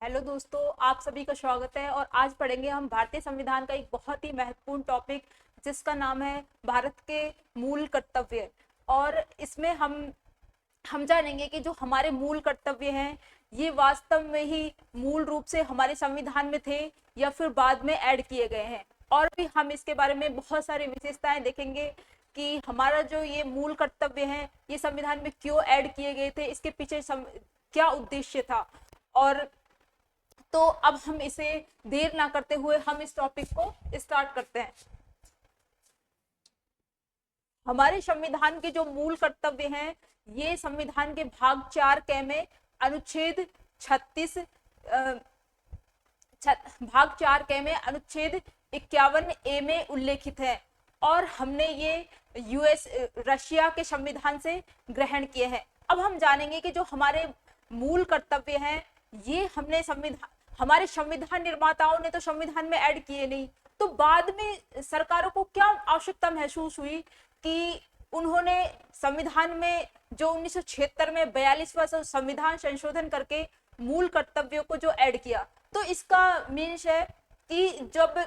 Hello दोस्तों, आप सभी का स्वागत है। और आज पढ़ेंगे हम भारतीय संविधान का एक बहुत ही महत्वपूर्ण टॉपिक, जिसका नाम है भारत के मूल कर्तव्य। और इसमें हम जानेंगे कि जो हमारे मूल कर्तव्य हैं, ये वास्तव में ही मूल रूप से हमारे संविधान में थे या फिर बाद में ऐड किए गए हैं। और भी हम इसके बारे में बहुत सारी विशेषताएं देखेंगे कि हमारा जो ये मूल कर्तव्य है, ये संविधान में क्यों ऐड किए गए थे, इसके पीछे क्या उद्देश्य था। और तो अब हम इसे देर ना करते हुए हम इस टॉपिक को स्टार्ट करते हैं। हमारे संविधान के जो मूल कर्तव्य हैं, ये संविधान के भाग 4 में अनुच्छेद 36 भाग 4 में अनुच्छेद 51 में उल्लेखित है। और हमने ये यूएस रशिया के संविधान से ग्रहण किए हैं। अब हम जानेंगे कि जो हमारे मूल कर्तव्य हैं, ये हमारे संविधान निर्माताओं ने तो संविधान में ऐड किए नहीं, तो बाद में सरकारों को क्या आवश्यकता महसूस हुई कि उन्होंने संविधान में जो 1976 में 42वां संविधान संशोधन करके मूल कर्तव्यों को जो ऐड किया। तो इसका मीन्स है कि जब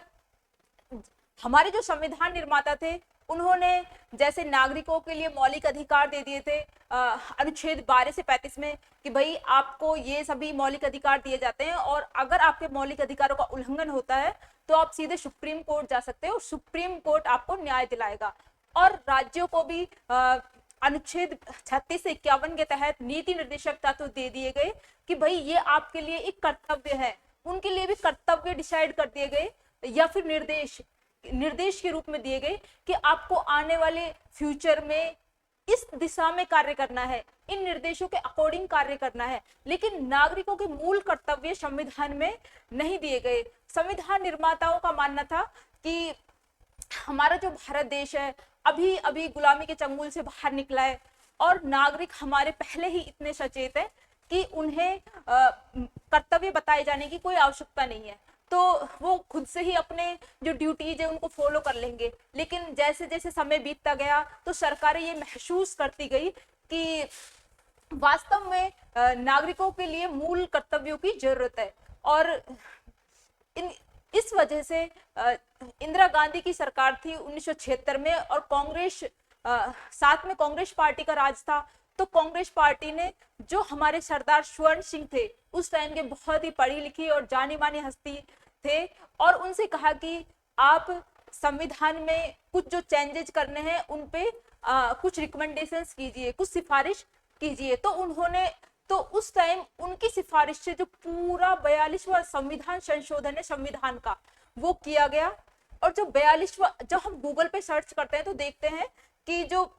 हमारे जो संविधान निर्माता थे, उन्होंने जैसे नागरिकों के लिए मौलिक अधिकार दे दिए थे अनुच्छेद 12 से 35 में कि भाई आपको ये सभी मौलिक अधिकार दिए जाते हैं, और अगर आपके मौलिक अधिकारों का उल्लंघन होता है तो आप सीधे सुप्रीम कोर्ट जा सकते हो, सुप्रीम कोर्ट आपको न्याय दिलाएगा। और राज्यों को भी अनुच्छेद 36 से 51 के तहत नीति निर्देशक तत्व दे दिए गए कि भाई ये आपके लिए एक कर्तव्य है। उनके लिए भी कर्तव्य डिसाइड कर दिए गए या फिर निर्देश के रूप में दिए गए कि आपको आने वाले फ्यूचर में इस दिशा में कार्य करना है, इन निर्देशों के अकॉर्डिंग कार्य करना है। लेकिन नागरिकों के मूल कर्तव्य संविधान में नहीं दिए गए। संविधान निर्माताओं का मानना था कि हमारा जो भारत देश है अभी अभी गुलामी के चंगुल से बाहर निकला है, और नागरिक हमारे पहले ही इतने सचेत है कि उन्हें कर्तव्य बताए जाने की कोई आवश्यकता नहीं है, तो वो खुद से ही अपने जो ड्यूटीज है उनको फॉलो कर लेंगे। लेकिन जैसे जैसे समय बीतता गया तो सरकारें ये महसूस करती गई कि वास्तव में नागरिकों के लिए मूल कर्तव्यों की जरूरत है। और इस वजह से इंदिरा गांधी की सरकार थी 1976 में, और कांग्रेस साथ में कांग्रेस पार्टी का राज था। तो कांग्रेस पार्टी ने जो हमारे सरदार स्वर्ण सिंह थे, उस टाइम के बहुत ही पढ़ी लिखी और जानी मानी हस्ती थे, और उनसे कहा कि आप संविधान में कुछ जो चेंजेस करने हैं उन पे कुछ रिकमेंडेशंस कीजिए, कुछ सिफारिश कीजिए। तो उन्होंने तो उस टाइम उनकी सिफारिश से जो पूरा 42वां संविधान संशोधन है संविधान का, वो किया गया। और जो 42वां, जब हम गूगल पे सर्च करते हैं तो देखते हैं कि जो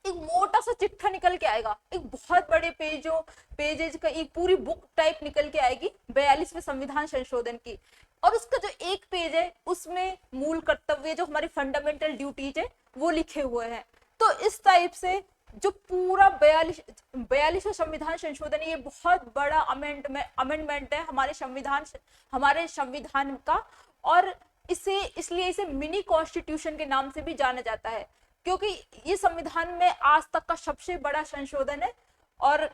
एक मोटा सा चिट्ठा निकल के आएगा, एक बहुत बड़े पेजेज का एक पूरी बुक टाइप निकल के आएगी 42वें संविधान संशोधन की। और उसका जो एक पेज है उसमें मूल कर्तव्य, जो हमारी फंडामेंटल ड्यूटीज है, वो लिखे हुए हैं। तो इस टाइप से जो पूरा 42वां संविधान संशोधन, ये बहुत बड़ा अमेंडमेंट है हमारे संविधान का। और इसलिए इसे मिनी कॉन्स्टिट्यूशन के नाम से भी जाना जाता है, क्योंकि ये संविधान में आज तक का सबसे बड़ा संशोधन है। और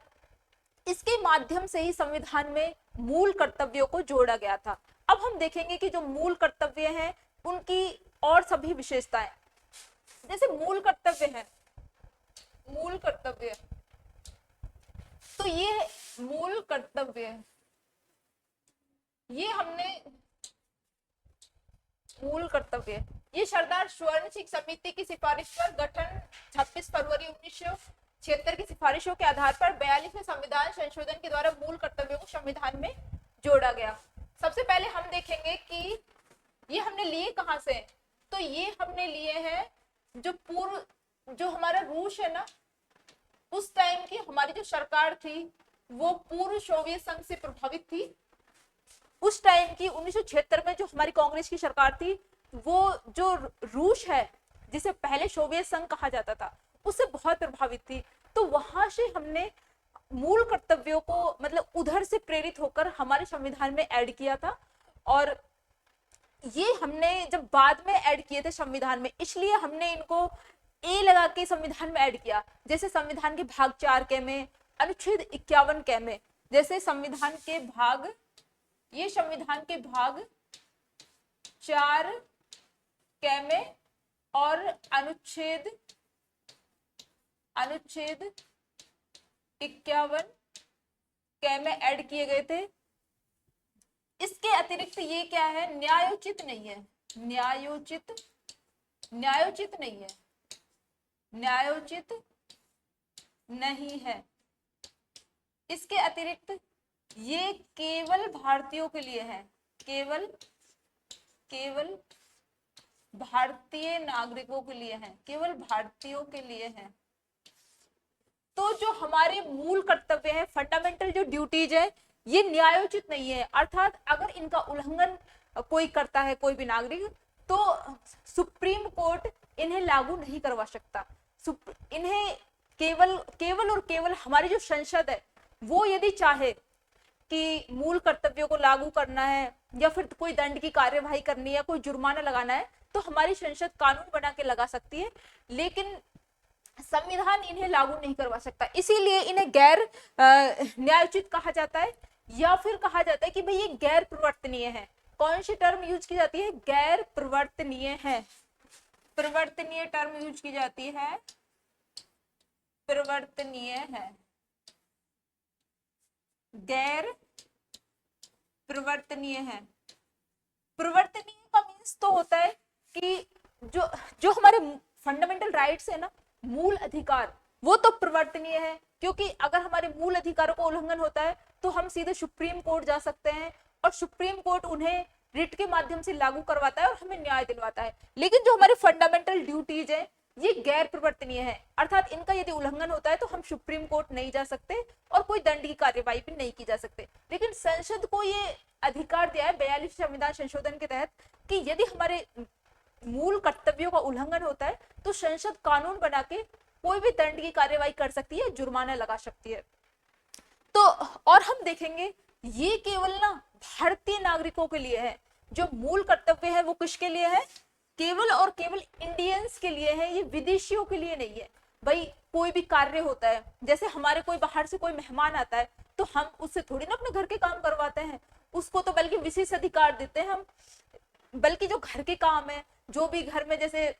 इसके माध्यम से ही संविधान में मूल कर्तव्यों को जोड़ा गया था। अब हम देखेंगे कि जो मूल कर्तव्य हैं उनकी और सभी विशेषताएं, जैसे मूल कर्तव्य, तो ये मूल कर्तव्य, ये हमने मूल कर्तव्य, ये सरदार स्वर्ण सिंह समिति की सिफारिश पर गठन 26 फरवरी 1976 की सिफारिशों के आधार पर 42वें संविधान संशोधन के द्वारा मूल कर्तव्यों को संविधान में जोड़ा गया। सबसे पहले हम देखेंगे कि ये हमने लिए कहां से, तो ये हमने लिए हैं जो हमारा रूस है ना, उस टाइम की हमारी जो सरकार थी वो पूर्व सोवियत संघ से प्रभावित थी। उस टाइम की 1976 में जो हमारी कांग्रेस की सरकार थी, वो जो रूस है, जिसे पहले सोवियत संघ कहा जाता था, उससे बहुत प्रभावित थी। तो वहां से हमने मूल कर्तव्यों को मतलब उधर से प्रेरित होकर हमारे संविधान में ऐड किया था। और ये हमने जब बाद में ऐड किए थे संविधान में, इसलिए हमने इनको ए लगा के संविधान में ऐड किया। जैसे संविधान के भाग 4 में अनुच्छेद 51 में, जैसे संविधान के भाग ये संविधान के भाग 4 क में और अनुच्छेद 51 क में ऐड किए गए थे। इसके अतिरिक्त ये क्या है, न्यायोचित नहीं है, न्यायोचित नहीं है, न्यायोचित नहीं है। इसके अतिरिक्त ये केवल भारतीयों के लिए है, केवल भारतीय नागरिकों के लिए है, केवल भारतीयों के लिए है। तो जो हमारे मूल कर्तव्य है, फंडामेंटल जो ड्यूटीज है, ये न्यायोचित नहीं है। अर्थात अगर इनका उल्लंघन कोई करता है, कोई भी नागरिक, तो सुप्रीम कोर्ट इन्हें लागू नहीं करवा सकता। इन्हें केवल और केवल हमारी जो संसद है, वो यदि चाहे कि मूल कर्तव्यों को लागू करना है या फिर कोई दंड की कार्यवाही करनी है, कोई जुर्माना लगाना है, तो हमारी संसद कानून बना के लगा सकती है, लेकिन संविधान इन्हें लागू नहीं करवा सकता। इसीलिए इन्हें गैर न्यायोचित कहा जाता है, या फिर कहा जाता है कि भाई ये गैर प्रवर्तनीय है। कौन सी टर्म यूज की जाती है, गैर प्रवर्तनीय है, प्रवर्तनीय टर्म यूज की जाती है, प्रवर्तनीय है, गैर प्रवर्तनीय है। प्रवर्तनीय का मीन्स तो होता है कि जो हमारे फंडामेंटल राइट्स है ना, मूल अधिकार, वो तो प्रवर्तनीय है, क्योंकि अगर हमारे मूल अधिकारों का उल्लंघन होता है तो हम सीधे सुप्रीम कोर्ट जा सकते हैं और सुप्रीम कोर्ट उन्हें रिट के माध्यम से लागू करवाता है और हमें न्याय दिलवाता है। लेकिन जो हमारे फंडामेंटल ड्यूटीज है, ये गैर प्रवर्तनीय है, अर्थात इनका यदि उल्लंघन होता है तो हम सुप्रीम कोर्ट नहीं जा सकते और कोई दंड की कार्यवाही भी नहीं की जा सकते। लेकिन संसद को ये अधिकार दिया है 42 संविधान संशोधन के तहत कि यदि हमारे मूल कर्तव्यों का उल्लंघन होता है तो संसद कानून बना के कोई भी दंड की कार्यवाही कर सकती है, जुर्माना लगा सकती है। तो और हम देखेंगे ये केवल ना भारतीय नागरिकों के लिए है, जो मूल कर्तव्य है वो किसके लिए है, केवल और केवल इंडियंस के लिए है, ये विदेशियों के लिए नहीं है। भाई कोई भी कार्य होता है, जैसे हमारे कोई बाहर से कोई मेहमान आता है तो हम उससे थोड़ी ना अपने घर के काम करवाते हैं, उसको तो बल्कि विशेष अधिकार देते हैं हम। बल्कि जो घर के काम है, जो भी घर में जैसे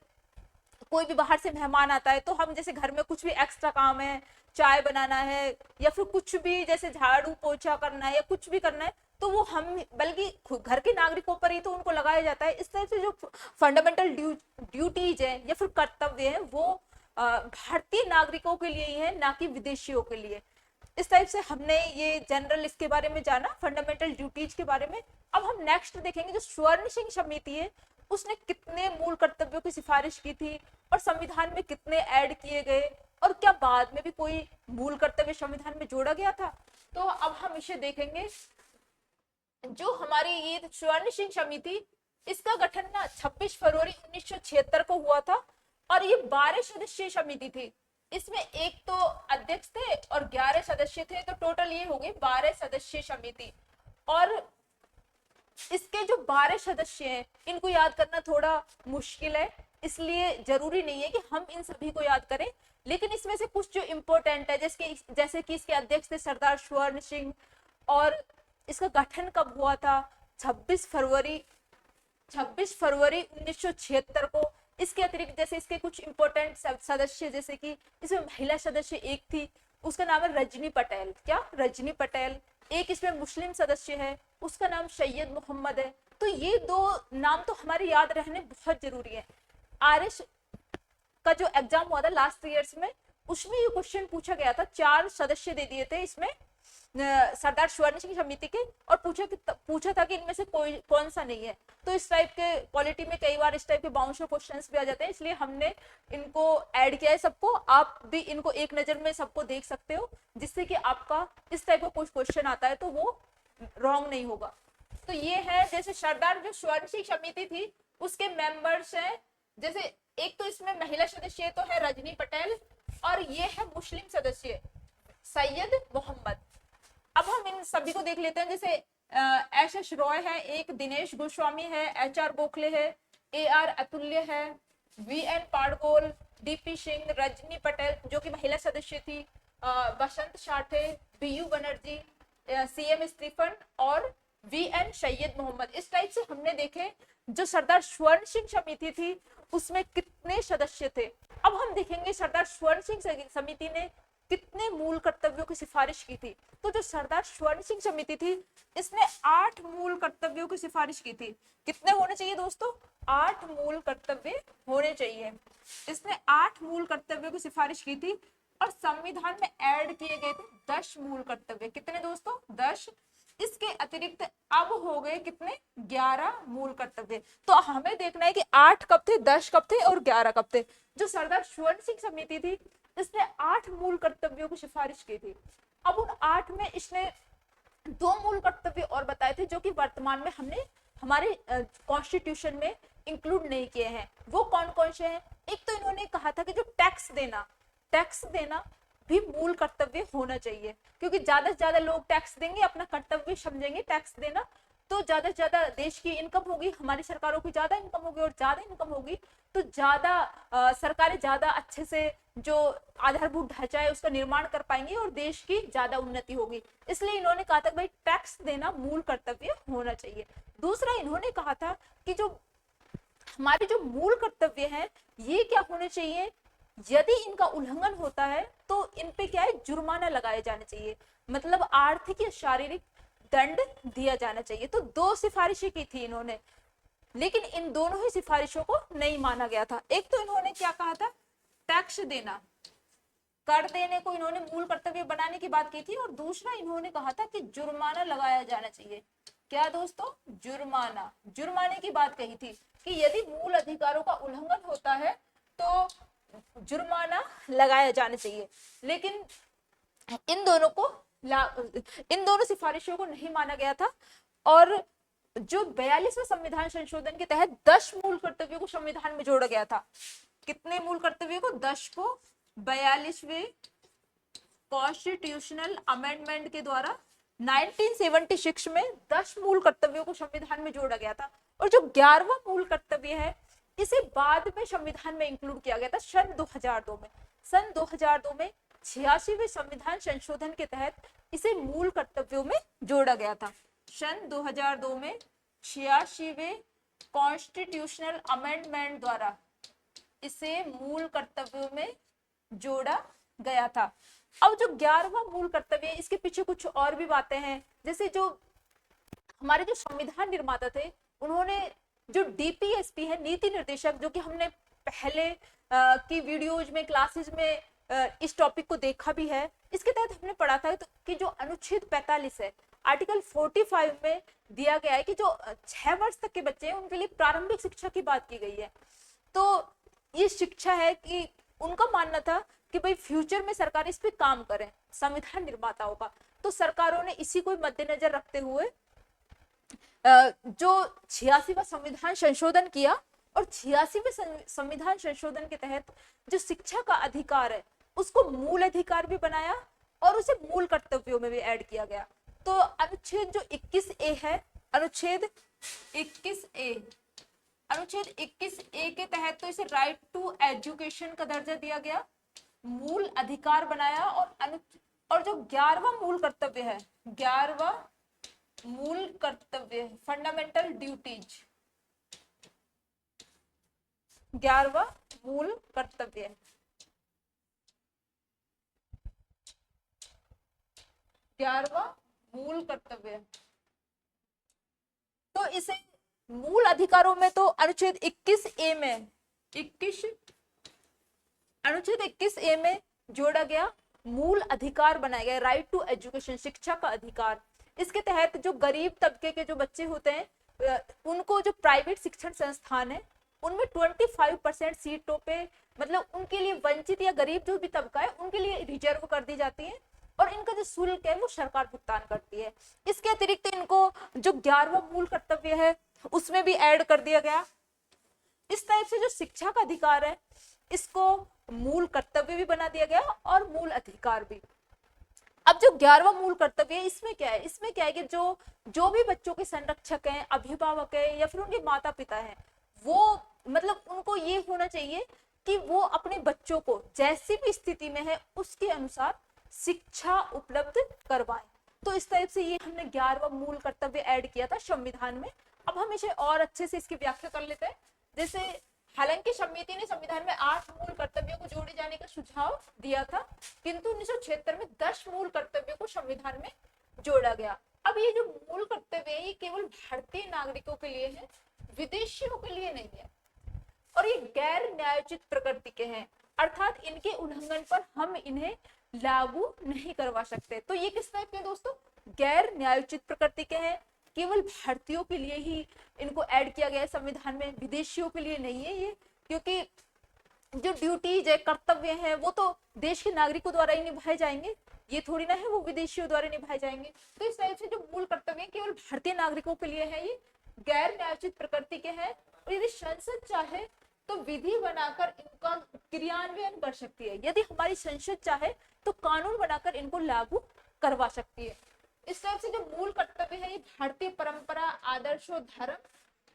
कोई भी बाहर से मेहमान आता है तो हम जैसे घर में कुछ भी एक्स्ट्रा काम है, चाय बनाना है या फिर कुछ भी जैसे झाड़ू पोछा करना है या कुछ भी करना है, तो वो हम बल्कि घर के नागरिकों पर ही तो उनको लगाया जाता है। इस तरह से जो फंडामेंटल ड्यूटीज है या फिर कर्तव्य है, वो भारतीय नागरिकों के लिए ही है, ना कि विदेशियों के लिए। इस टाइप से हमने ये जनरल इसके बारे में जाना, फंडामेंटल ड्यूटीज के बारे में। अब हम नेक्स्ट देखेंगे जो स्वर्ण सिंह समिति है, उसने कितने मूल कर्तव्यों की सिफारिश की थी और संविधान में कितने ऐड किए गए, और क्या बाद में भी कोई मूल कर्तव्य संविधान में जोड़ा गया था। तो अब हम इसे देखेंगे। जो हमारी ये स्वर्ण सिंह समिति, इसका गठन ना 26 फरवरी 1976 को हुआ था और ये 12 सदस्यीय समिति थी। इसमें एक तो अध्यक्ष थे और 11 सदस्य थे, तो टोटल ये हो गई 12 सदस्यीय समिति। और इसके जो 12 सदस्य हैं, इनको याद करना थोड़ा मुश्किल है, इसलिए जरूरी नहीं है कि हम इन सभी को याद करें, लेकिन इसमें से कुछ जो इम्पोर्टेंट है, जैसे कि इसके अध्यक्ष थे सरदार स्वर्ण सिंह, और इसका गठन कब हुआ था, 26 फरवरी 1976 को। इसके अतिरिक्त जैसे इसके कुछ इंपॉर्टेंट सदस्य, जैसे कि इसमें महिला सदस्य एक थी, उसका नाम है रजनी पटेल। क्या, रजनी पटेल। एक इसमें मुस्लिम सदस्य है, उसका नाम सैयद मोहम्मद है। तो ये दो नाम तो हमारे याद रहने बहुत जरूरी है। आरएस का जो एग्जाम हुआ था लास्ट ईयर्स में, उसमें ये क्वेश्चन पूछा गया था, 4 सदस्य दे दिए थे इसमें सरदार स्वर्ण सिंह समिति के, और पूछा था कि इनमें से कौन सा नहीं है। तो इस टाइप के पॉलिटी में कई बार इस टाइप के बाउंसर क्वेश्चंस भी आ जाते हैं, इसलिए हमने इनको ऐड किया है सबको। आप भी इनको एक नजर में सबको देख सकते हो, जिससे कि आपका इस टाइप का कोई क्वेश्चन आता है तो वो रॉन्ग नहीं होगा। तो ये है, जैसे सरदार जो स्वर्ण सिंह समिति थी उसके मेंबर्स हैं, जैसे एक तो इसमें महिला सदस्य तो है रजनी पटेल, और ये है मुस्लिम सदस्य सैयद मोहम्मद। अब हम इन सभी को देख लेते हैं। जैसे एस रॉय है एक, दिनेश गोस्वामी है, HR गोखले है, AR अतुल्य है, VN पाड़कोल, DP सिंह, रजनी पटेल जो कि महिला सदस्य थी, Basant Sathe, BU Banerjee, CM Stephen और VN सैयद मोहम्मद। इस टाइप से हमने देखे जो सरदार स्वर्ण सिंह समिति थी उसमें कितने सदस्य थे। अब हम देखेंगे सरदार स्वर्ण सिंह समिति ने कितने मूल कर्तव्यों की सिफारिश की थी। तो जो सरदार स्वर्ण सिंह समिति थी इसने 8 मूल कर्तव्यों की सिफारिश की थी। कितने होने चाहिए दोस्तों? 8 मूल कर्तव्य होने चाहिए। इसने 8 मूल कर्तव्यों की सिफारिश की थी और संविधान में ऐड किए गए थे 10 मूल कर्तव्य। कितने दोस्तों? 10। इसके अतिरिक्त अब हो गए कितने? 11 मूल कर्तव्य। तो हमें देखना है कि 8 कब थे, 10 कब थे और 11 कब थे। जो सरदार स्वर्ण सिंह समिति थी इसने 8 मूल कर्तव्यों की सिफारिश की थी। अब उन 8 में इसने 2 मूल कर्तव्य और बताए थे जो कि वर्तमान में हमने हमारे कॉन्स्टिट्यूशन में इंक्लूड नहीं किए हैं। वो कौन कौन से हैं? एक तो इन्होंने कहा था कि जो टैक्स देना भी मूल कर्तव्य होना चाहिए, क्योंकि ज्यादा से ज्यादा लोग टैक्स देंगे, अपना कर्तव्य समझेंगे टैक्स देना, तो ज्यादा से ज्यादा देश की इनकम होगी, हमारी सरकारों की ज्यादा इनकम होगी, और ज्यादा इनकम होगी तो ज्यादा सरकारें ज्यादा अच्छे से जो आधारभूत ढांचा है उसका निर्माण कर पाएंगी और देश की ज्यादा उन्नति होगी। इसलिए इन्होंने कहा था भाई टैक्स देना मूल कर्तव्य होना चाहिए। दूसरा इन्होंने कहा था कि जो हमारे जो मूल कर्तव्य है ये क्या होने चाहिए, यदि इनका उल्लंघन होता है तो इन पे क्या है, जुर्माना लगाए जाने चाहिए, मतलब आर्थिक या शारीरिक दंड दिया जाना चाहिए। तो 2 सिफारिशें की थी इन्होंने, लेकिन इन दोनों ही सिफारिशों को नहीं माना गया था। एक तो इन्होंने क्या कहा था, टैक्स देना, कर देने को इन्होंने मूल कर्तव्य बनाने की बात की थी, और दूसरा इन्होंने कहा था कि जुर्माना लगाया जाना चाहिए। क्या दोस्तों? जुर्माने की बात कही थी कि यदि मूल अधिकारों का उल्लंघन होता है तो जुर्माना लगाया जाना चाहिए। लेकिन इन दोनों सिफारिशों को नहीं माना गया था। और जो 42वें संविधान संशोधन के तहत 10 मूल कर्तव्यों को संविधान में जोड़ा गया था। कितने मूल कर्तव्यों को? 10 को 42वें कॉन्स्टिट्यूशनल अमेंडमेंट के द्वारा 1976 में 10 मूल कर्तव्यों को संविधान में जोड़ा गया था। और जो 11वां मूल कर्तव्य है इसे बाद में संविधान में इंक्लूड किया गया था सन 2002 में। सन 2002 में 86वें संविधान संशोधन के तहत इसे मूल कर्तव्यों में जोड़ा गया था। सन 2002 में 86वें कॉन्स्टिट्यूशनल अमेंडमेंट द्वारा इसे मूल कर्तव्यों में जोड़ा गया था। अब जो 11वां मूल कर्तव्य है इसके पीछे कुछ और भी बातें हैं, जैसे जो हमारे जो संविधान निर्माता थे उन्होंने जो डीपीएसपी है, नीति निर्देशक, जो कि हमने पहले की वीडियोज में, क्लासेस में इस टॉपिक को देखा भी है, इसके तहत हमने पढ़ा था कि जो अनुच्छेद 45 है आर्टिकल 45 में दिया गया है कि जो 6 वर्ष तक के बच्चे हैं उनके लिए प्रारंभिक शिक्षा की बात की गई है। तो ये शिक्षा है कि उनका मानना था कि भाई फ्यूचर में सरकार इस पे काम करे, संविधान निर्माताओं का। तो सरकारों ने इसी को मद्देनजर रखते हुए जो 86वां संविधान संशोधन किया, और 86वें संविधान संशोधन के तहत जो शिक्षा का अधिकार है उसको मूल अधिकार भी बनाया और उसे मूल कर्तव्यों में भी ऐड किया गया। तो अनुच्छेद जो 21A है, अनुच्छेद 21A के तहत तो इसे राइट टू एजुकेशन का दर्जा दिया गया, मूल अधिकार बनाया। और जो 11वां मूल कर्तव्य है, 11वां मूल कर्तव्य, फंडामेंटल ड्यूटीज, 11वां मूल कर्तव्य, 11वां मूल कर्तव्य। तो इसे मूल अधिकारों में तो अनुच्छेद 21A में, अनुच्छेद 21A में जोड़ा गया, मूल अधिकार बनाया गया, राइट टू एजुकेशन, शिक्षा का अधिकार। इसके तहत जो गरीब तबके के जो बच्चे होते हैं उनको जो प्राइवेट शिक्षण संस्थान है उनमें 25% सीटों पे, मतलब उनके लिए वंचित या गरीब जो भी तबका है उनके लिए रिजर्व कर दी जाती है, और इनका जो शुल्क है वो सरकार भुगतान करती है। इसके अतिरिक्त इनको जो 11वां मूल कर्तव्य है उसमें भी ऐड कर दिया गया। इस टाइप से जो शिक्षा का अधिकार है इसको मूल कर्तव्य भी बना दिया गया और मूल अधिकार भी। अब जो 11वां मूल कर्तव्य है इसमें क्या है, इसमें क्या है कि जो भी बच्चों के संरक्षक हैं, अभिभावक है या फिर उनके माता पिता हैं, वो मतलब उनको ये होना चाहिए कि वो अपने बच्चों को जैसी भी स्थिति में है उसके अनुसार शिक्षा उपलब्ध करवाएं। तो इस टाइप से ये हमने 11वां मूल कर्तव्य ऐड किया था संविधान में। अब हम इसे और अच्छे से इसकी व्याख्या कर लेते हैं। जैसे हालांकि समिति ने संविधान में 8 मूल कर्तव्यों को जोड़े जाने का सुझाव दिया था, किंतु 1976 में 10 मूल कर्तव्यों को संविधान में जोड़ा गया। अब ये जो मूल कर्तव्य है ये केवल भारतीय नागरिकों के लिए है, विदेशियों के लिए नहीं है, और ये गैर न्यायोचित प्रकृति के हैं, अर्थात इनके उल्लंघन पर हम इन्हें लागू नहीं करवा सकते। तो ये किस टाइप के दोस्तों, गैर न्यायोचित प्रकृति के हैं, केवल भारतीयों के लिए ही इनको ऐड किया गया है संविधान में, विदेशियों के लिए नहीं है ये, क्योंकि जो ड्यूटीज है, कर्तव्य हैं, वो तो देश के नागरिकों द्वारा ही निभाए जाएंगे, ये थोड़ी ना है वो विदेशियों द्वारा निभाए जाएंगे। तो इस टाइप से जो मूल कर्तव्य है केवल भारतीय नागरिकों के लिए है, ये गैर न्यायोचित प्रकृति के हैं, और यदि संसद चाहे तो विधि बनाकर इनका क्रियान्वयन कर सकती है। यदि हमारी संसद चाहे तो कानून बनाकर इनको लागू करवा सकती है। इस तरह से जो मूल कर्तव्य है ये भारतीय परंपरा, आदर्शों, धर्म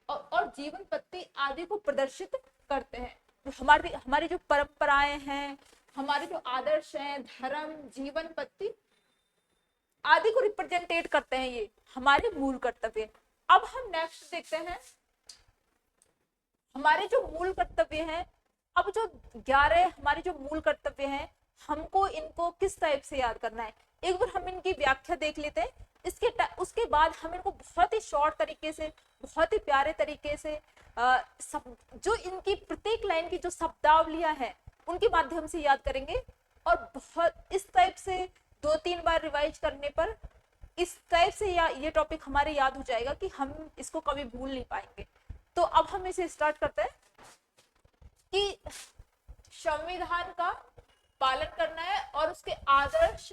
और जीवन पद्धति आदि को प्रदर्शित करते हैं। हमारी जो परंपराएं हैं, हमारे जो आदर्श हैं, धर्म, जीवन पद्धति आदि को रिप्रेजेंटेट करते हैं, ये हमारे मूल कर्तव्य। अब हम नेक्स्ट देखते हैं हमारे जो मूल कर्तव्य हैं। अब जो 11 हमारे जो मूल कर्तव्य हैं, हमको इनको किस टाइप से याद करना है, एक बार हम इनकी व्याख्या देख लेते हैं। उसके बाद हम इनको बहुत ही शॉर्ट तरीके से, बहुत ही प्यारे तरीके से जो इनकी प्रत्येक लाइन की जो शब्दावलियां है उनके माध्यम से याद करेंगे, और बहुत इस टाइप से 2-3 बार रिवाइज करने पर इस टाइप से ये टॉपिक हमारे याद हो जाएगा कि हम इसको कभी भूल नहीं पाएंगे। तो अब हम इसे स्टार्ट करते हैं कि संविधान का पालन करना है और उसके आदर्श,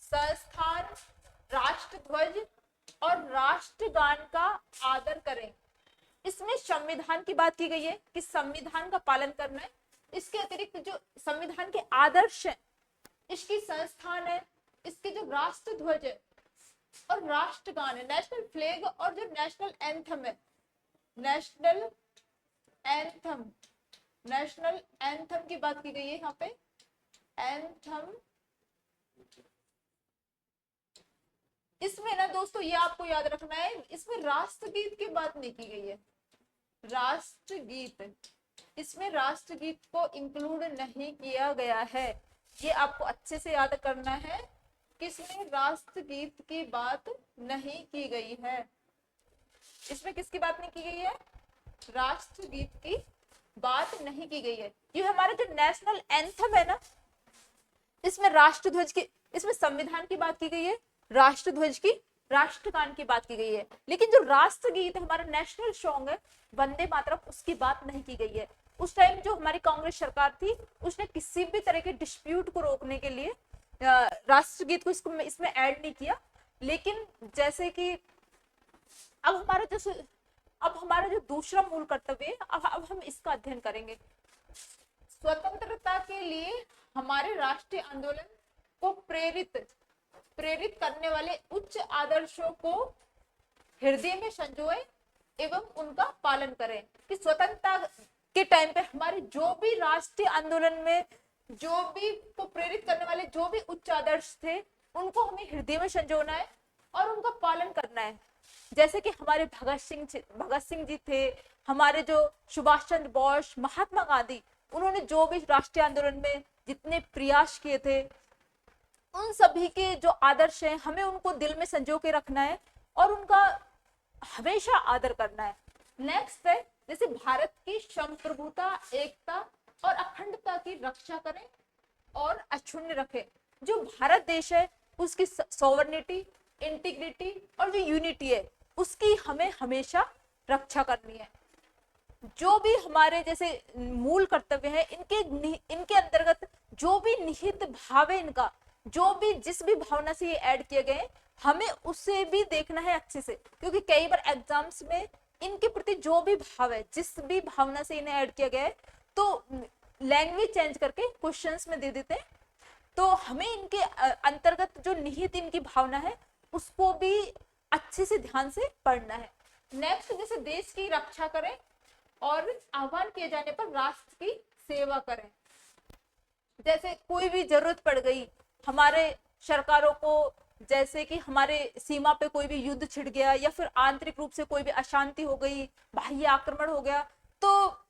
संस्थान, राष्ट्रध्वज और राष्ट्रगान का आदर करें। इसमें संविधान की बात की गई है कि संविधान का पालन करना है। इसके अतिरिक्त जो संविधान के आदर्श है, इसकी संस्थान है, इसके जो राष्ट्रध्वज है और राष्ट्रगान है, नेशनल फ्लैग और जो नेशनल एंथम है, नेशनल एंथम की बात की गई है यहाँ पे, एंथम। इसमें ना दोस्तों ये आपको याद रखना है, इसमें राष्ट्रगीत की बात नहीं की गई है, राष्ट्रगीत, इसमें राष्ट्रगीत को इंक्लूड नहीं किया गया है, ये आपको अच्छे से याद करना है कि इसमें राष्ट्रगीत की बात नहीं की गई है। इसमें किसकी बात नहीं की गई है, राष्ट्रगीत की बात नहीं की गई है। ये हमारा जो नेशनल एंथम है ना, इसमें राष्ट्रध्वज की, इसमें संविधान की बात की गई है, राष्ट्रध्वज की, राष्ट्रगान की बात की गई है, लेकिन जो राष्ट्रगीत है, हमारा नेशनल सॉन्ग है वंदे मातरम, उसकी बात नहीं की गई है। उस टाइम जो हमारी कांग्रेस सरकार थी उसने किसी भी तरह के डिस्प्यूट को रोकने के लिए राष्ट्रगीत को इसमें ऐड नहीं किया। लेकिन जैसे कि अब हमारा जो दूसरा मूल कर्तव्य है, अब हम इसका अध्ययन करेंगे। स्वतंत्रता के लिए हमारे राष्ट्रीय आंदोलन को प्रेरित करने वाले उच्च आदर्शों को हृदय में संजोए एवं उनका पालन करें। कि स्वतंत्रता के टाइम पे हमारे जो भी राष्ट्रीय आंदोलन में जो भी को प्रेरित करने वाले जो भी उच्च आदर्श थे, उनको हमें हृदय में संजोना है और उनका पालन करना है। जैसे कि हमारे भगत सिंह जी थे, हमारे जो सुभाष चंद्र बोस, महात्मा गांधी, उन्होंने जो भी राष्ट्रीय आंदोलन में जितने प्रयास किए थे, उन सभी के जो आदर्श हैं हमें उनको दिल में संजो के रखना है और उनका हमेशा आदर करना है। नेक्स्ट है जैसे भारत की संप्रभुता, एकता और अखंडता की रक्षा करें और अक्षुण्ण रखें। जो भारत देश है उसकी सॉवरेनिटी, इंटीग्रिटी और जो यूनिटी है उसकी हमें हमेशा रक्षा करनी है। जो भी हमारे जैसे मूल कर्तव्य है, इनके अंतर्गत जो भी निहित भाव है, इनका जो भी जिस भी भावना से ये ऐड किए गए, हमें उसे भी देखना है अच्छे से, क्योंकि कई बार एग्जाम्स में इनके प्रति जो भी भाव है, जिस भी भावना से इन्हें ऐड किया गया है, तो लैंग्वेज चेंज करके क्वेश्चंस में दे देते हैं। तो हमें इनके अंतर्गत जो निहित इनकी भावना है उसको भी अच्छे से ध्यान से पढ़ना है। नेक्स्ट जैसे देश की रक्षा करें और आह्वान किए जाने पर राष्ट्र की सेवा करें। जैसे कोई भी जरूरत पड़ गई, हमारे सरकारों को जैसे कि हमारे सीमा पे कोई भी युद्ध छिड़ गया या फिर आंतरिक रूप से कोई भी अशांति हो गई, बाह्य आक्रमण हो गया, तो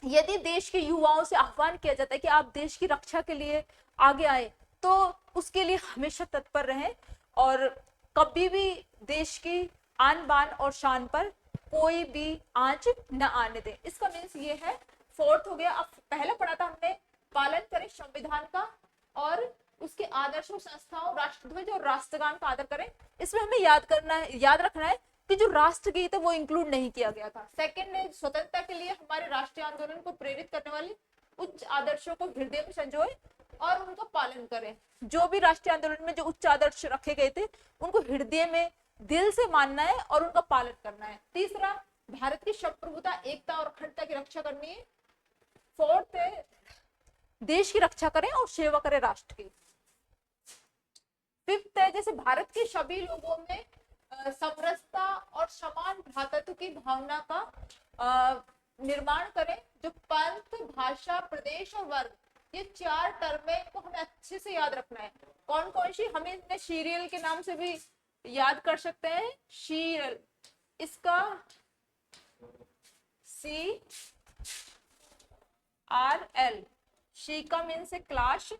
यदि देश के युवाओं से आह्वान किया जाता है कि आप देश की रक्षा के लिए आगे आए, तो उसके लिए हमेशा तत्पर रहें और कभी भी देश की आन बान और शान पर कोई भी आंच न आने दें। इसका मीन्स ये है। फोर्थ हो गया, अब पहले पढ़ा था हमने, पालन करें संविधान का और उसके आदर्शों, संस्थाओं, राष्ट्रध्वज और राष्ट्रगान का आदर करें। इसमें हमें याद रखना है कि जो राष्ट्रगीत है वो इंक्लूड नहीं किया गया था। सेकंड है, स्वतंत्रता के लिए हमारे राष्ट्रीय आंदोलन को प्रेरित करने वाले उच्च आदर्शों को हृदय में संजोए और उनका पालन करें। जो भी राष्ट्रीय आंदोलन में जो उच्च आदर्श रखे गए थे उनको हृदय में दिल से मानना है और उनका पालन करना है। तीसरा, भारत की संप्रभुता, एकता और अखंडता की रक्षा करनी है। फोर्थ है, देश की रक्षा करें और सेवा करें राष्ट्र की। फिफ्थ है, जैसे भारत के सभी लोगों में समरसता और समान भ्रातृत्व की भावना का निर्माण करें। जो पंथ, भाषा, प्रदेश और वर्ग, ये 4 टर्म है, इनको हमें अच्छे से याद रखना है। कौन कौन सी, हमें इन्हें सीरियल के नाम से भी याद कर सकते हैं। सीरियल, इसका CRL, शी का मीन से क्लास,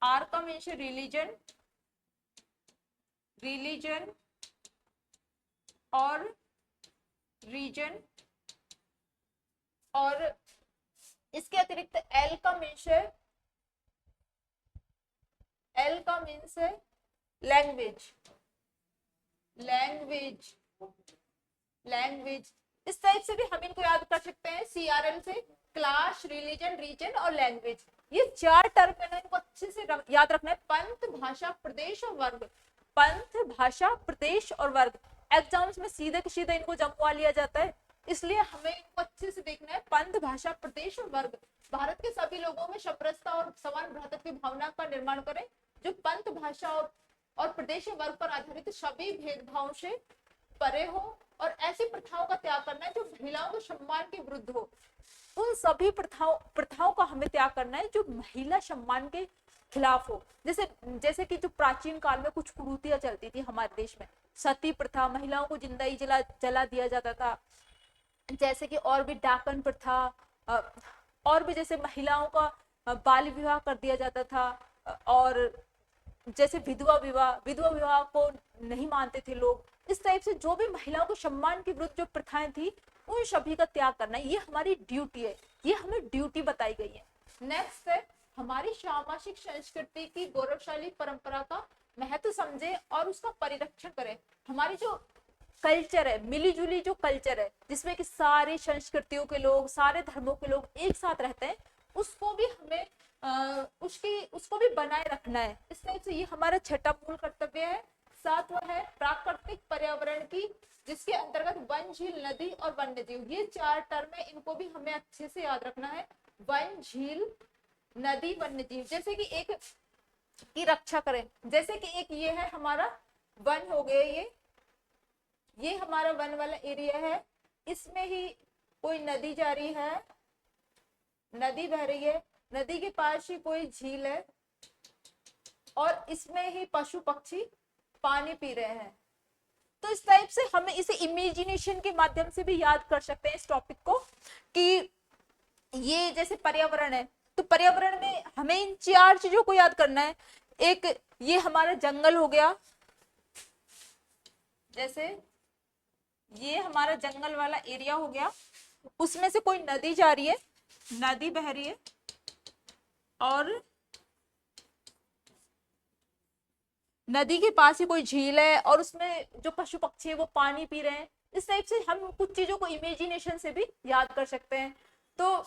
आर का मीन से रिलीजन, और रीजन, और इसके अतिरिक्त एल का मीन से लैंग्वेज। इस टाइप से भी हम इनको याद कर सकते हैं। CRL से क्लास, रिलीजन, रीजन और लैंग्वेज, ये 4 टर्म है ना, इनको अच्छे से याद रखना है। पंथ, भाषा, प्रदेश और वर्ग, पंथ, भाषा, प्रदेश और वर्ग। एग्जाम्स में सीधे के सीधे इनको जमवा लिया जाता है, इसलिए हमें इनको अच्छे से देखना है। पंथ, भाषा, प्रदेश और वर्ग, भारत के सभी लोगों में समरसता और समान भ्रातृत्व की भावना का निर्माण करें। जो पंथ, भाषा और प्रदेश वर्ग पर आधारित सभी भेदभावों से परे हो और ऐसी प्रथाओं का त्याग करना है जो महिलाओं के सम्मान के विरुद्ध हो। उन सभी प्रथाओं का हमें त्याग करना है जो महिला सम्मान के खिलाफ हो। जैसे कि जो प्राचीन काल में कुछ कुरीतियां चलती थी हमारे देश में, सती प्रथा, महिलाओं को जिंदा ही जला दिया जाता था। जैसे कि और भी डाकन प्रथा, और भी जैसे महिलाओं का बाल विवाह कर दिया जाता था, और जैसे विधवा विवाह को नहीं मानते थे लोग। इस टाइप से जो भी महिलाओं के सम्मान के विरुद्ध जो प्रथाएं थी, उन सभी का त्याग करना है। ये हमारी ड्यूटी है, ये हमें ड्यूटी बताई गई है। नेक्स्ट है, हमारी सामाजिक संस्कृति की गौरवशाली परंपरा का महत्व समझे और उसका परिरक्षण करें। हमारी जो कल्चर है, मिली जुली जो कल्चर है, जिसमें कि सारी संस्कृतियों के लोग, सारे धर्मों के लोग एक साथ रहते हैं, उसको भी हमें उसको भी बनाए रखना है। इस तरह से ये हमारा छठा मूल कर्तव्य है। सातवां है, प्राकृतिक पर्यावरण की, जिसके अंतर्गत वन, झील, नदी और वन्य जीव, ये 4 टर्म है, इनको भी हमें अच्छे से याद रखना है। वन, झील, नदी, वन्य जीव, जैसे कि एक की रक्षा करें। जैसे कि एक ये है हमारा वन हो गया, ये हमारा वन वाला एरिया है, इसमें ही कोई नदी जा रही है, नदी बह रही है, नदी के पास ही कोई झील है, और इसमें ही पशु पक्षी पानी पी रहे हैं। तो इस टाइप से हमें इसे इमेजिनेशन के माध्यम से भी याद कर सकते हैं इस टॉपिक को, कि ये जैसे पर्यावरण है, तो पर्यावरण में हमें इन 4 चीजों को याद करना है। एक ये हमारा जंगल हो गया, जैसे ये हमारा जंगल वाला एरिया हो गया, उसमें से कोई नदी जा रही है, नदी बह रही है, और नदी के पास ही कोई झील है, और उसमें जो पशु पक्षी है वो पानी पी रहे हैं। इस टाइप से हम कुछ चीजों को इमेजिनेशन से भी याद कर सकते हैं। तो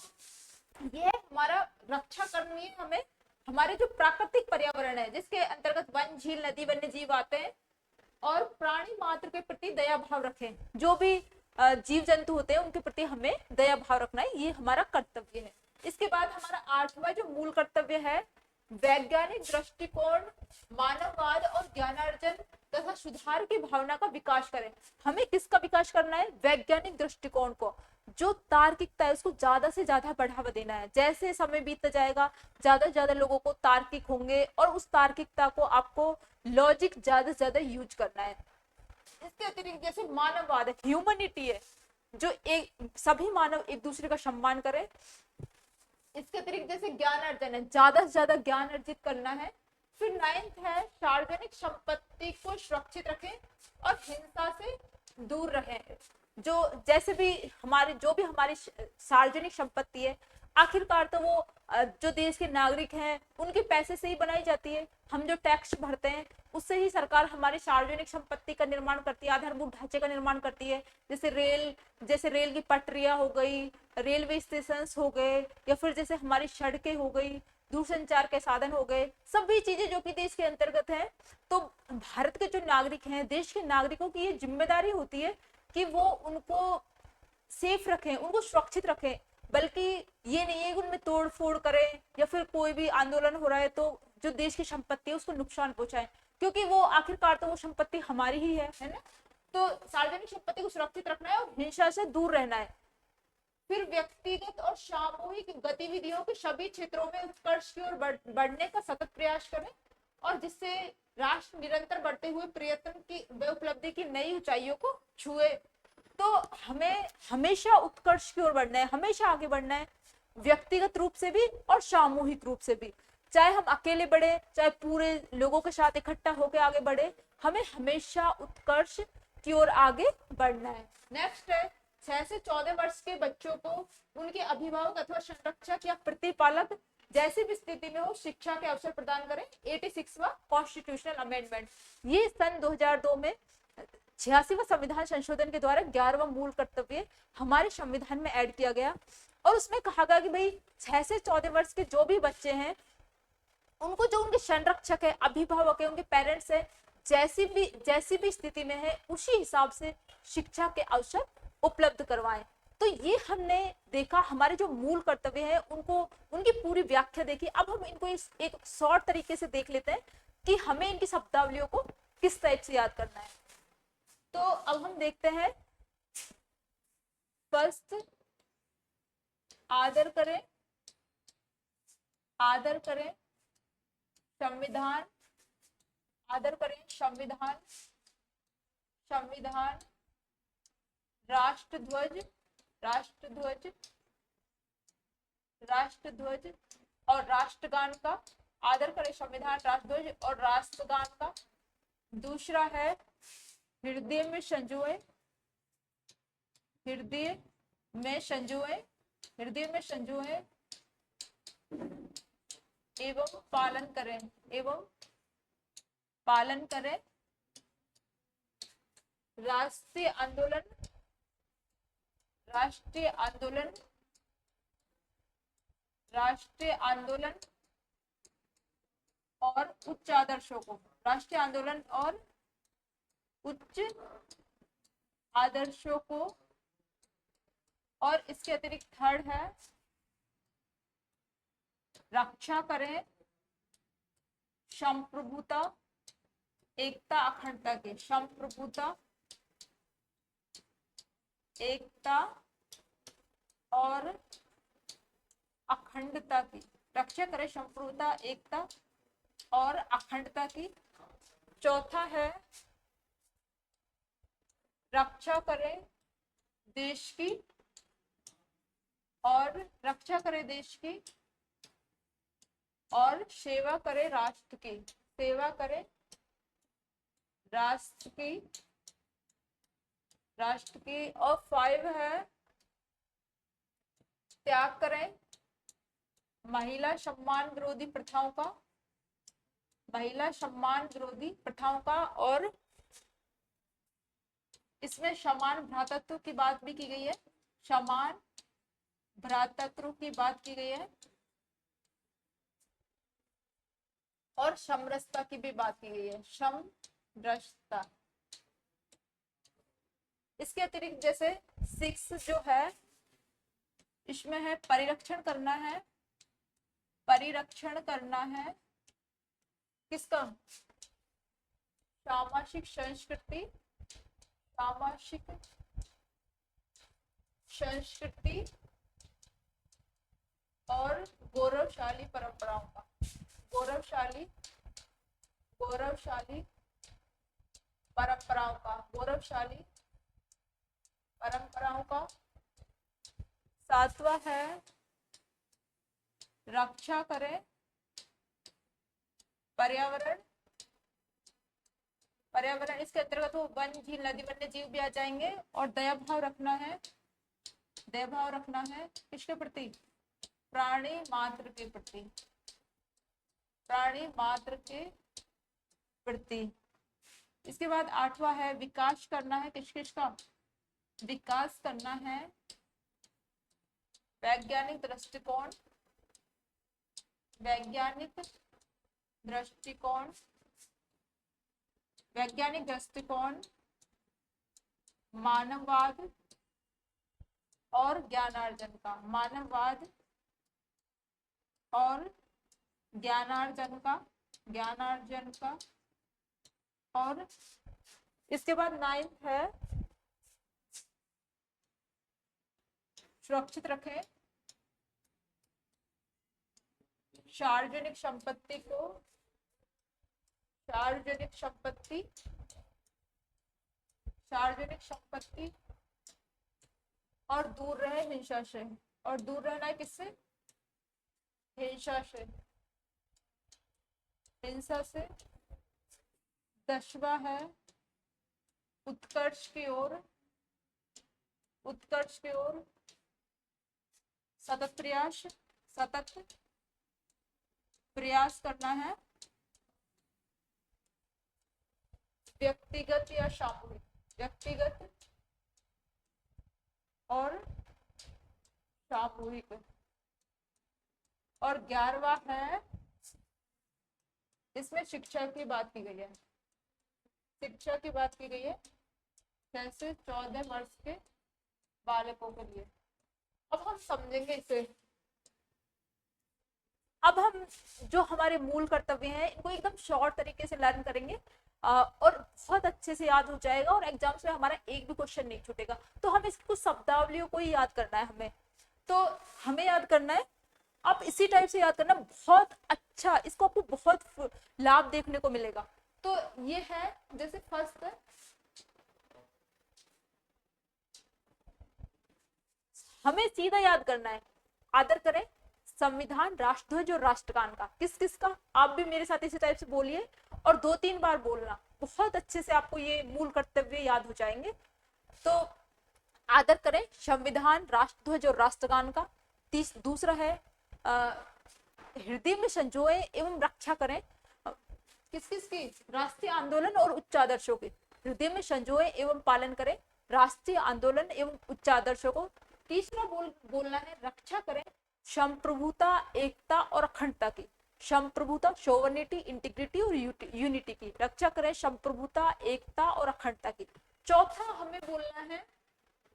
ये हमारा रक्षा करनी है हमें, हमारे जो प्राकृतिक पर्यावरण है, जिसके अंतर्गत वन, झील, नदी, वन्य जीव आते हैं, और प्राणी मात्र के प्रति दया भाव रखें। जो भी जीव जंतु होते हैं उनके प्रति हमें दया भाव रखना है, ये हमारा कर्तव्य है। इसके बाद हमारा 8वां जो मूल कर्तव्य है, वैज्ञानिक दृष्टिकोण, मानववाद और ज्ञानार्जन तथा सुधार की भावना का विकास करें। हमें किसका विकास करना है? वैज्ञानिक दृष्टिकोण को। जो तार्किकता है उसको ज्यादा से ज्यादा बढ़ावा देना है। जैसे समय बीतता जाएगा ज्यादा से ज्यादा लोगों को तार्किक होंगे और उस तार्किकता को आपको लॉजिक ज्यादा से ज्यादा यूज करना है। इसके अतिरिक्त जैसे मानववाद है, ह्यूमनिटी है, जो एक सभी मानव एक दूसरे का सम्मान करें। इसके अतिरिक्त जैसे ज्ञान अर्जन है, ज्यादा से ज्यादा ज्ञान अर्जित करना है। फिर 9th है सार्वजनिक संपत्ति को सुरक्षित रखें और हिंसा से दूर रहें। जो जैसे भी हमारे जो भी हमारी सार्वजनिक संपत्ति है, आखिरकार तो वो जो देश के नागरिक हैं उनके पैसे से ही बनाई जाती है। हम जो टैक्स भरते हैं उससे ही सरकार हमारी सार्वजनिक संपत्ति का निर्माण करती है, आधारभूत ढांचे का निर्माण करती है। जैसे रेल की पटरियां हो गई, रेलवे स्टेशन हो गए, या फिर जैसे हमारी सड़कें हो गई, दूरसंचार के साधन हो गए, सभी चीजें जो कि देश के अंतर्गत है। तो भारत के जो नागरिक हैं, देश के नागरिकों की ये जिम्मेदारी होती है कि वो उनको सेफ रखें, उनको सुरक्षित रखें। बल्कि ये नहीं है कि उनमें तोड़ फोड़ करें या फिर कोई भी आंदोलन हो रहा है तो जो देश की संपत्ति है उसको नुकसान पहुंचाए, क्योंकि वो आखिरकार तो वो संपत्ति हमारी ही है ना। तो सार्वजनिक संपत्ति को सुरक्षित रखना है और हिंसा से दूर रहना है। फिर व्यक्तिगत और सामूहिक गतिविधियों के सभी क्षेत्रों में उत्कर्ष की ओर बढ़ने का सतत प्रयास करें, और जिससे राष्ट्र निरंतर बढ़ते हुए प्रयत्न की व उपलब्धि की नई ऊंचाइयों को छुए। तो हमें हमेशा उत्कर्ष की ओर बढ़ना है, हमेशा आगे बढ़ना है, व्यक्तिगत रूप से भी और सामूहिक रूप से भी। चाहे हम अकेले बढ़े, चाहे पूरे लोगों के साथ इकट्ठा होकर आगे बढ़े, हमें हमेशा उत्कर्ष की ओर आगे बढ़ना है। नेक्स्ट है 6 से 14 वर्ष के बच्चों को उनके अभिभावक अथवा संरक्षक या प्रतिपालक जैसी भी स्थिति में हो शिक्षा के अवसर प्रदान करें। 86वां कॉन्स्टिट्यूशनल अमेंडमेंट, ये सन 2002 में 86वां संविधान संशोधन के द्वारा 11वां मूल कर्तव्य हमारे संविधान में ऐड किया गया। और उसमें कहा गया कि भाई 6 से 14 वर्ष के जो भी बच्चे हैं उनको जो उनके संरक्षक है, अभिभावक है, उनके पेरेंट्स है, जैसी भी स्थिति में है उसी हिसाब से शिक्षा के अवसर उपलब्ध करवाएं। तो ये हमने देखा, हमारे जो मूल कर्तव्य है उनको उनकी पूरी व्याख्या देखी। अब हम इनको एक शॉर्ट तरीके से देख लेते हैं कि हमें इनकी शब्दावलियों को किस टाइप से याद करना है। तो अब हम देखते हैं, फर्स्ट आदर करें संविधान, आदर करें संविधान, राष्ट्रध्वज और राष्ट्रगान का, आदर करें संविधान, राष्ट्रध्वज और राष्ट्रगान का। दूसरा है हृदय में संजोए एवं पालन करें राष्ट्रीय आंदोलन और उच्च आदर्शों को, राष्ट्रीय आंदोलन और उच्च आदर्शों को। और इसके अतिरिक्त थर्ड है रक्षा करें संप्रभुता, एकता, अखंडता की, संप्रभुता, एकता और अखंडता की, रक्षा करें संप्रभुता, एकता और अखंडता की। चौथा है रक्षा करें देश की और सेवा करे राष्ट्र की। और 5 है त्याग करें महिला सम्मान विरोधी प्रथाओं का, और इसमें समान भ्रातृत्व की बात भी की गई है, समान भ्रातृत्व की बात की गई है और समरसता की भी बात की गई है, समरसता। इसके अतिरिक्त जैसे 6 जो है इसमें है परिरक्षण करना है किसका, सामाजिक संस्कृति और गौरवशाली परंपराओं का, गौरवशाली परंपराओं का, गौरवशाली परंपराओं का। सातवां है रक्षा करें पर्यावरण, पर्यावरण इसके अंतर्गत वो वन, झील, नदी, वन्य जीव भी आ जाएंगे। और दया भाव रखना है, दया भाव रखना है किसके प्रति? प्राणी मात्र के प्रति, प्राणी मात्र के प्रति। इसके बाद आठवां है विकास करना है, किस किस का? विकास करना है वैज्ञानिक दृष्टिकोण, वैज्ञानिक दृष्टिकोण, वैज्ञानिक दृष्टिकोण, मानववाद और ज्ञानार्जन का, मानववाद और ज्ञानार्जन का, ज्ञानार्जन का। और इसके बाद 9th है सुरक्षित रखें सार्वजनिक संपत्ति को, सार्वजनिक संपत्ति, सार्वजनिक संपत्ति और दूर रहे हिंसा से। और दूर रहना है किससे? हिंसा से, हिंसा से। 10वां है उत्कर्ष की ओर, उत्कर्ष की ओर सतत प्रयास, सतत प्रयास करना है, व्यक्तिगत या सामूहिक, व्यक्तिगत और सामूहिक। और 11वां है इसमें शिक्षा की बात की गई है, शिक्षा की बात की गई है कैसे? 14 वर्ष के बालकों के लिए। अब हम समझेंगे इसे। अब हम जो हमारे मूल कर्तव्य हैं इनको एकदम शॉर्ट तरीके से लर्न करेंगे और बहुत अच्छे से याद हो जाएगा और एग्जाम्स में हमारा एक भी क्वेश्चन नहीं छूटेगा। तो हमें इसकी कुछ शब्दावलियों को ही याद करना है हमें, तो हमें याद करना है। आप इसी टाइप से याद करना, बहुत अच्छा, इसको आपको बहुत लाभ देखने को मिलेगा। तो ये है जैसे फर्स्ट हमें सीधा याद करना है, आदर करें संविधान, राष्ट्रध्वज और राष्ट्रगान का। किस किस का? आप भी मेरे साथ इसी टाइप से बोलिए और 2-3 बार बोलना, बहुत अच्छे से आपको ये मूल कर्तव्य याद हो जाएंगे। तो आदर करें संविधान, राष्ट्रध्वज और राष्ट्रगान का। दूसरा है हृदय में संजोए एवं रक्षा करें किस किस की? राष्ट्रीय आंदोलन और उच्च आदर्शों की। हृदय में संजोए एवं पालन करें राष्ट्रीय आंदोलन एवं उच्च आदर्शों को। तीसरा बोलना है रक्षा करें संप्रभुता, एकता और अखंडता की। संप्रभुता, सोवर्निटी, इंटीग्रिटी और यूनिटी की रक्षा करें, संप्रभुता, एकता और अखंडता की। चौथा हमें बोलना है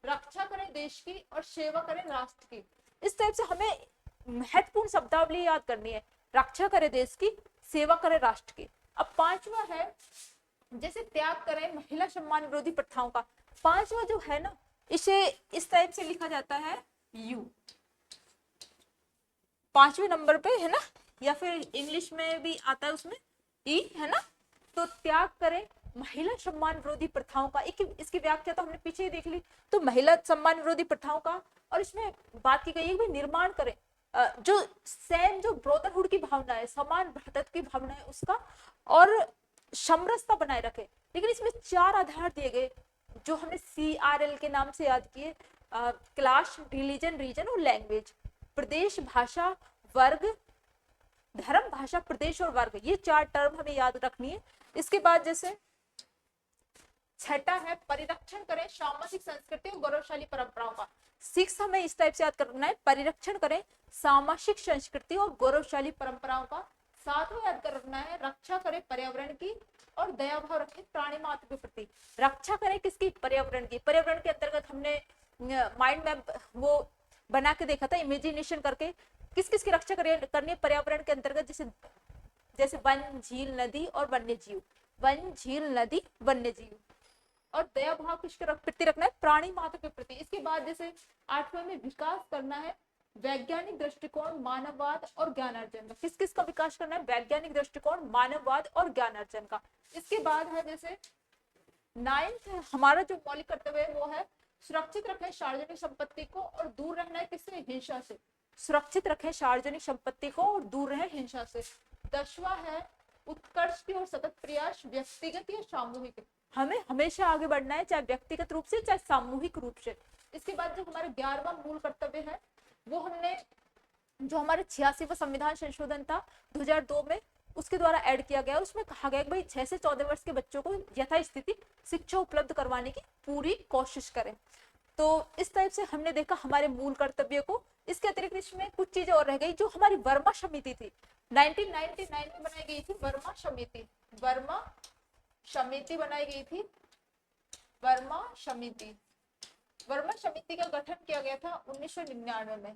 रक्षा करें देश की और सेवा करें राष्ट्र की। इस टाइप से हमें महत्वपूर्ण शब्दावली याद करनी है, रक्षा करें देश की, सेवा करें राष्ट्र की। अब 5वां है जैसे त्याग करें महिला सम्मान विरोधी प्रथाओं का। 5वां जो है ना, इसे इस टाइप से लिखा जाता है यू, 5वें नंबर पे है ना, या फिर इंग्लिश में भी आता है उसमें ई, है ना। तो त्याग करें महिला सम्मान विरोधी प्रथाओं का। इसकी व्याख्या तो हमने पीछे ही देख ली। तो महिला सम्मान विरोधी प्रथाओं का, और इसमें बात की गई है कि निर्माण करें जो सेम, जो ब्रदरहुड की भावना है, समान भ्रातृत्व की भावना है उसका, और समरसता बनाए रखे। लेकिन इसमें 4 आधार दिए गए जो हमने CRL के नाम से याद किए, क्लास, रिलीजन, रीजन और लैंग्वेज। प्रदेश, भाषा, वर्ग, धर्म, भाषा, प्रदेश और वर्ग, ये 4 टर्म हमें याद रखनी है। इसके बाद जैसे 6ठा है परिरक्षण करें सामाजिक संस्कृति और गौरवशाली परंपराओं का। 6 हमें इस टाइप से याद करना है, परिरक्षण करें सामाजिक संस्कृति और गौरवशाली परंपराओं का। 7वां याद करना है रक्षा करें पर्यावरण की और दया भाव रखें प्राणी मात्र के प्रति। रक्षा करें किसकी? पर्यावरण की। पर्यावरण के अंतर्गत हमने माइंड मैप वो बना के देखा था, इमेजिनेशन करके, किस किस की रक्षा करनी है पर्यावरण के अंतर्गत, जैसे वन, झील, नदी और वन्य जीव। वन, झील, नदी, वन्य जीव। और दया भाव किसके प्रति रखना है, प्राणी मात्र के प्रति। इसके बाद जैसे 8वें में विकास करना है वैज्ञानिक दृष्टिकोण, मानववाद और ज्ञानार्जन का। किस किस का विकास करना है, वैज्ञानिक दृष्टिकोण, मानववाद और ज्ञानार्जन का। इसके बाद है जैसे 9th हमारा जो मौलिक कर्तव्य है वो है सुरक्षित रखें सार्वजनिक संपत्ति को और दूर रहना है किससे, हिंसा से। सुरक्षित रखें सार्वजनिक संपत्ति को और दूर रहे हिंसा से। 10वां है उत्कर्ष की ओर सतत प्रयास, व्यक्तिगत या सामूहिक। हमें हमेशा आगे बढ़ना है, चाहे व्यक्तिगत रूप से चाहे सामूहिक रूप से। इसके बाद जो हमारा 11वां मूल कर्तव्य है वो हमने जो हमारे 86वां संविधान संशोधन था 2002 में उसके द्वारा ऐड किया गया। उसमें कहा गया कि भाई 6 से 14 वर्ष के बच्चों को यथास्थिति शिक्षा उपलब्ध करवाने की पूरी कोशिश करें। तो इस टाइप से हमने देखा हमारे मूल कर्तव्य को। इसके अतिरिक्त इसमें कुछ चीजें और रह गई। जो हमारी वर्मा समिति थी 1999 में बनाई गई थी, वर्मा समिति, वर्मा समिति बनाई गई थी, वर्मा समिति। वर्मा समिति का गठन किया गया था 1999 में।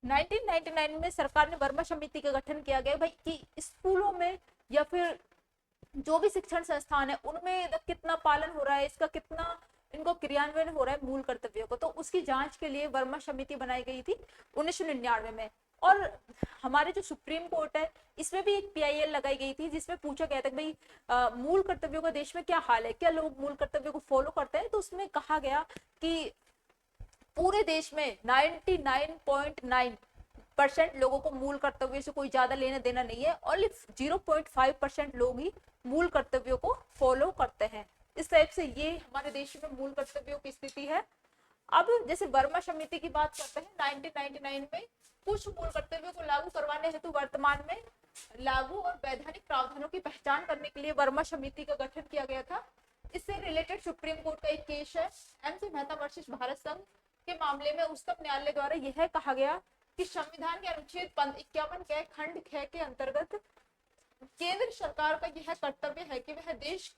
1999 में सरकार ने वर्मा समिति का गठन किया गया भाई कि स्कूलों में या फिर जो भी शिक्षण संस्थान है उनमें कितना पालन हो रहा है, इसका कितना इनको क्रियान्वयन हो रहा है मूल कर्तव्यों को, तो उसकी जांच के लिए वर्मा समिति बनाई गई थी 1999 में। और हमारे जो सुप्रीम कोर्ट है इसमें भी एक PIL लगाई गई थी जिसमें पूछा गया था कि भाई मूल कर्तव्यों का देश में क्या हाल है, क्या लोग मूल कर्तव्यों को फॉलो करते हैं। तो उसमें कहा गया कि पूरे देश में 99.9% लोगों को मूल कर्तव्यों से कोई ज्यादा लेना देना नहीं है, ओनली 0.5% लोग ही मूल कर्तव्यों को फॉलो करते हैं। इस टाइप से ये हमारे देश में मूल कर्तव्यों की स्थिति है। अब जैसे वर्मा समिति की बात करते हैं 1999 में कुछ मूल कर्तव्यों को लागू करवाने हेतु वर्तमान में लागू और वैधानिक प्रावधानों की पहचान करने के लिए वर्मा समिति का गठन किया गया था। इससे रिलेटेड सुप्रीम कोर्ट का एक केस है MC मेहता वर्सेस भारत संघ के मामले में उच्चतम न्यायालय द्वारा यह कहा गया कि संविधान के अनुच्छेद 51 के खंड 6 के अंतर्गत केंद्र सरकार का यह कर्तव्य है कि वह देश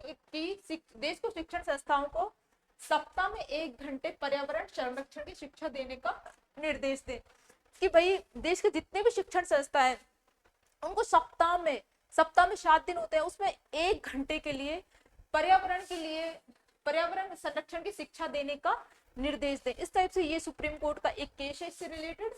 को शिक्षण संस्थाओं को सप्ताह में 1 घंटे पर्यावरण संरक्षण की शिक्षा देने का निर्देश दे। कि भाई देश के जितने भी शिक्षण संस्था है उनको सप्ताह में 7 दिन होते हैं, उसमें 1 घंटे के लिए पर्यावरण संरक्षण की शिक्षा देने का निर्देश दें। इस टाइप से ये सुप्रीम कोर्ट का एक केस है इससे रिलेटेड।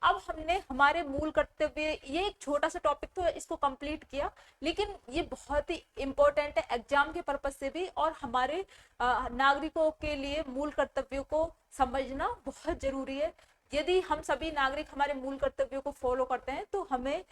अब हमने हमारे मूल कर्तव्य, ये एक छोटा सा टॉपिक तो इसको कंप्लीट किया, लेकिन ये बहुत ही इंपॉर्टेंट है एग्जाम के पर्पज से भी और हमारे नागरिकों के लिए मूल कर्तव्यों को समझना बहुत जरूरी है। यदि हम सभी नागरिक हमारे मूल कर्तव्यों को फॉलो करते हैं तो हमें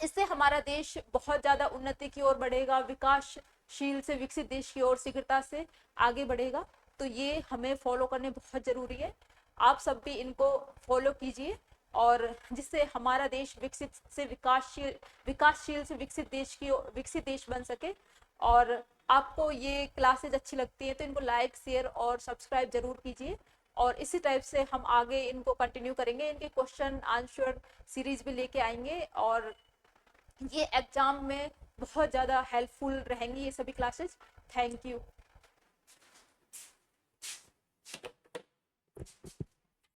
इससे हमारा देश बहुत ज्यादा उन्नति की ओर बढ़ेगा, विकासशील से विकसित देश की ओर शीघ्रता से आगे बढ़ेगा। तो ये हमें फॉलो करने बहुत जरूरी है। आप सब भी इनको फॉलो कीजिए और जिससे हमारा देश विकासशील से विकसित देश बन सके। और आपको ये क्लासेज अच्छी लगती है तो इनको लाइक, शेयर और सब्सक्राइब जरूर कीजिए। और इसी टाइप से हम आगे इनको कंटिन्यू करेंगे, इनके क्वेश्चन आंसर सीरीज भी लेके आएंगे और ये एग्जाम में बहुत ज़्यादा हेल्पफुल रहेंगी ये सभी क्लासेस। Thank you.